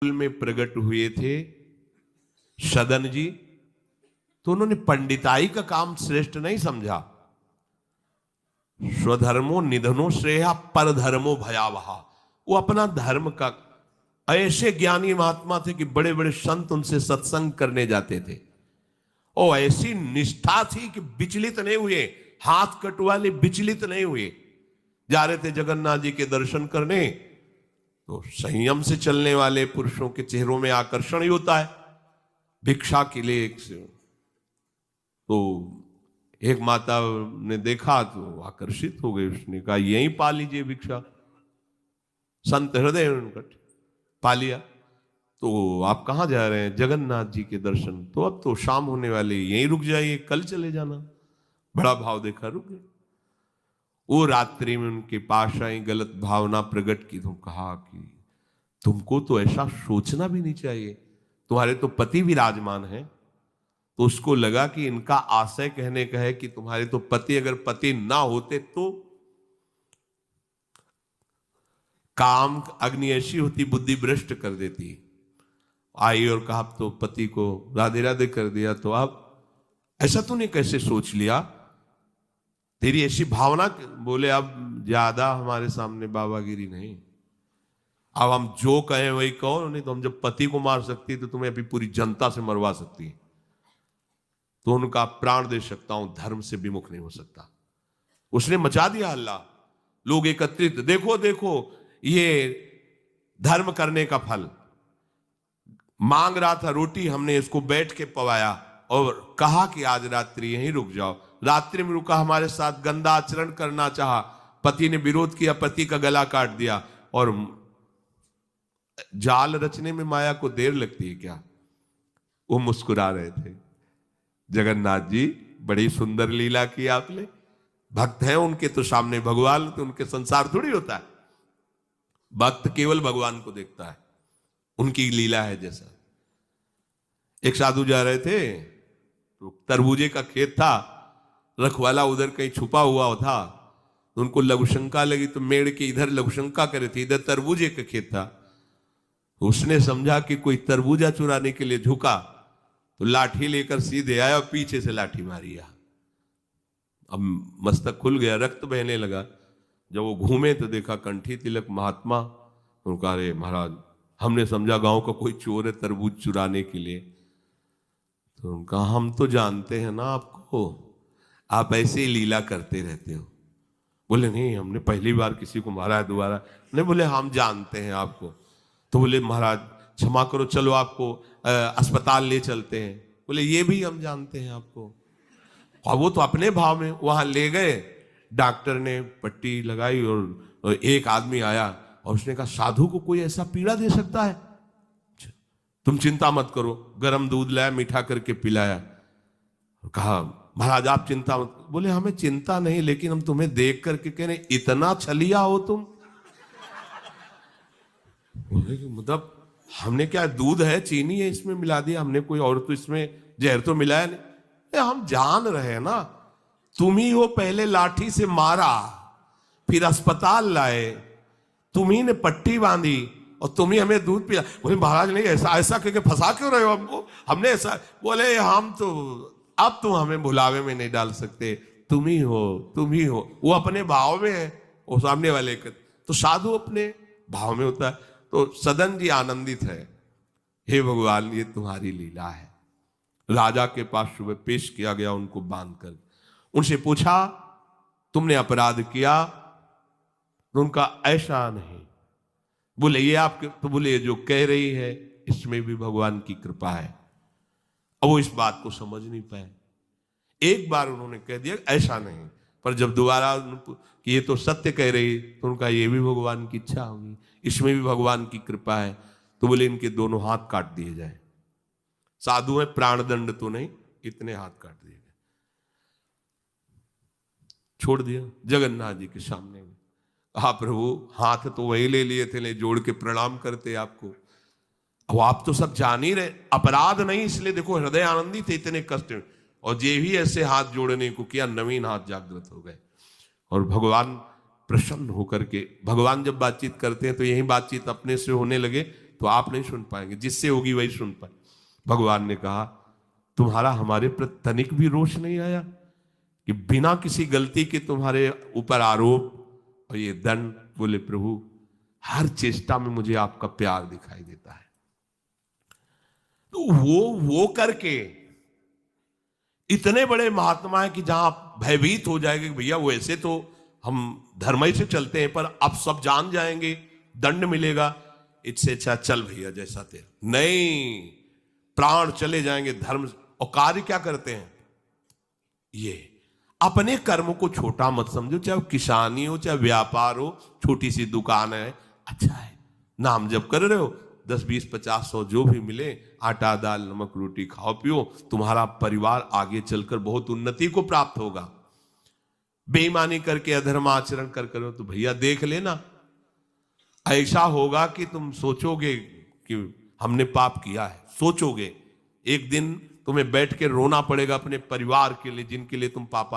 में प्रकट हुए थे सदन जी, तो उन्होंने पंडिताई का काम श्रेष्ठ नहीं समझा। स्वधर्मो निधनो श्रेया परधर्मो भयावहा। वो अपना धर्म का, ऐसे ज्ञानी महात्मा थे कि बड़े बड़े संत उनसे सत्संग करने जाते थे और ऐसी निष्ठा थी कि विचलित नहीं हुए, हाथ कटवाले विचलित नहीं हुए। जा रहे थे जगन्नाथ जी के दर्शन करने, तो संयम से चलने वाले पुरुषों के चेहरों में आकर्षण ही होता है। भिक्षा के लिए तो एक माता ने देखा तो आकर्षित हो गई, उसने कहा यहीं पा लीजिए भिक्षा। संत हृदय उनकट पा लिया। तो आप कहां जा रहे हैं? जगन्नाथ जी के दर्शन। तो अब तो शाम होने वाली, यहीं रुक जाइए, कल चले जाना। बड़ा भाव देखा, रुक गए। वो रात्रि में उनके पास आई, गलत भावना प्रकट की, तो कहा कि तुमको तो ऐसा सोचना भी नहीं चाहिए, तुम्हारे तो पति विराजमान है। तो उसको लगा कि इनका आशय कहने का है कि तुम्हारे तो पति, अगर पति ना होते तो काम अग्नि ऐसी होती, बुद्धि भ्रष्ट कर देती। आई और कहा तो पति को राधे राधे कर दिया, तो अब ऐसा तूने कैसे सोच लिया, तेरी ऐसी भावना। बोले अब ज्यादा हमारे सामने बाबागिरी नहीं, अब हम जो कहें वही कहो, नहीं तो हम जब पति को मार सकती है तो तुम्हें अभी पूरी जनता से मरवा सकती है, तो उनका प्राण दे सकता हूं, धर्म से विमुख नहीं हो सकता। उसने मचा दिया हल्ला, लोग एकत्रित, देखो देखो ये धर्म करने का फल। मांग रहा था रोटी, हमने इसको बैठ के पवाया और कहा कि आज रात्रि यहीं रुक जाओ। रात्रि में रुका, हमारे साथ गंदा आचरण करना चाहा, पति ने विरोध किया, पति का गला काट दिया। और जाल रचने में माया को देर लगती है क्या? वो मुस्कुरा रहे थे। जगन्नाथ जी बड़ी सुंदर लीला की आपने, भक्त हैं उनके तो सामने भगवान, तो उनके संसार थोड़ी होता है। भक्त केवल भगवान को देखता है, उनकी लीला है जैसा। एक साधु जा रहे थे, तो तरबूजे का खेत था, रखवाला उधर कहीं छुपा हुआ था, तो उनको लघुशंका लगी, तो मेड़ के इधर लघुशंका करे थे, इधर तरबूजे का खेत था। उसने समझा कि कोई तरबूजा चुराने के लिए झुका, तो लाठी लेकर सीधे आया और पीछे से लाठी मारी। अब मस्तक खुल गया, रक्त बहने लगा। जब वो घूमे तो देखा कंठी तिलक महात्मा। उनका अरे महाराज, हमने समझा गांव का कोई चोर है तरबूज चुराने के लिए। तो उनका हम तो जानते हैं ना आपको, आप ऐसे ही लीला करते रहते हो। बोले नहीं, हमने पहली बार किसी को मारा है, दोबारा नहीं। बोले हम जानते हैं आपको। तो बोले महाराज क्षमा करो, चलो आपको अस्पताल ले चलते हैं। बोले ये भी हम जानते हैं आपको। और वो तो अपने भाव में वहां ले गए, डॉक्टर ने पट्टी लगाई और एक आदमी आया और उसने कहा साधु को कोई ऐसा पीड़ा दे सकता है? तुम चिंता मत करो। गर्म दूध लाया, मीठा करके पिलाया। कहा महाराज आप चिंता मत। बोले हमें चिंता नहीं, लेकिन हम तुम्हें देख करके कह रहे इतना छलिया हो तुम। मतलब हमने क्या, दूध है, चीनी है, इसमें मिला दिया हमने, कोई और तो इसमें जहर तो मिलाया नहीं। हम जान रहे हैं ना, तुम ही हो पहले लाठी से मारा, फिर अस्पताल लाए, तुम ही ने पट्टी बांधी और तुम ही हमें दूध पिला। बोले महाराज नहीं, ऐसा ऐसा करके फंसा क्यों रहे हो हमको, हमने ऐसा। बोले हम तो अब तुम हमें भुलावे में नहीं डाल सकते, तुम ही हो, तुम ही हो। वो अपने भाव में है, वो सामने वाले का। तो साधु अपने भाव में होता है। तो सदन जी आनंदित है, हे भगवान ये तुम्हारी लीला है। राजा के पास सुबह पेश किया गया उनको बांधकर। उनसे पूछा तुमने अपराध किया? तो उनका ऐसा नहीं। बोले ये आपके, तो बोले ये जो कह रही है इसमें भी भगवान की कृपा है। अब वो इस बात को समझ नहीं पाए। एक बार उन्होंने कह दिया ऐसा नहीं, पर जब दोबारा कि ये तो सत्य कह रही, तो उनका ये भी भगवान की इच्छा होगी, इसमें भी भगवान की कृपा है। तो बोले इनके दोनों हाथ काट दिए जाए। साधु है, प्राण दंड तो नहीं, इतने हाथ काट दिए गए, छोड़ दिया जगन्नाथ जी के सामने। हाँ प्रभु, हाथ तो वही ले लिए थे, ले जोड़ के प्रणाम करते आपको। अब आप तो सब जान ही रहे, अपराध नहीं, इसलिए देखो हृदय आनंदी थे, इतने कष्ट। और ये भी ऐसे हाथ जोड़ने को किया, नवीन हाथ जागृत हो गए। और भगवान प्रसन्न होकर के, भगवान जब बातचीत करते हैं तो यही बातचीत अपने से होने लगे तो आप नहीं सुन पाएंगे, जिससे होगी वही सुन पाए। भगवान ने कहा तुम्हारा हमारे प्रति तनिक भी रोष नहीं आया कि बिना किसी गलती के तुम्हारे ऊपर आरोप और ये दंड। बोले प्रभु हर चेष्टा में मुझे आपका प्यार दिखाई देता है। तो वो करके इतने बड़े महात्मा है कि जहां भयभीत हो जाएंगे भैया वो ऐसे तो हम धर्म ही से चलते हैं, पर अब सब जान जाएंगे, दंड मिलेगा, इससे अच्छा चल भैया जैसा तेरा। नहीं, प्राण चले जाएंगे धर्म। और कार्य क्या करते हैं, ये अपने कर्म को छोटा मत समझो, चाहे किसानी हो चाहे व्यापार हो, छोटी सी दुकान है, अच्छा है, नाम जप कर रहे हो, 10 20 50 100 जो भी मिले, आटा दाल नमक रोटी खाओ पियो, तुम्हारा परिवार आगे चलकर बहुत उन्नति को प्राप्त होगा। बेईमानी करके अधर्म आचरण कर करो तो भैया देख लेना, ऐसा होगा कि तुम सोचोगे कि हमने पाप किया है। सोचोगे एक दिन तुम्हें बैठ के रोना पड़ेगा अपने परिवार के लिए जिनके लिए तुम पाप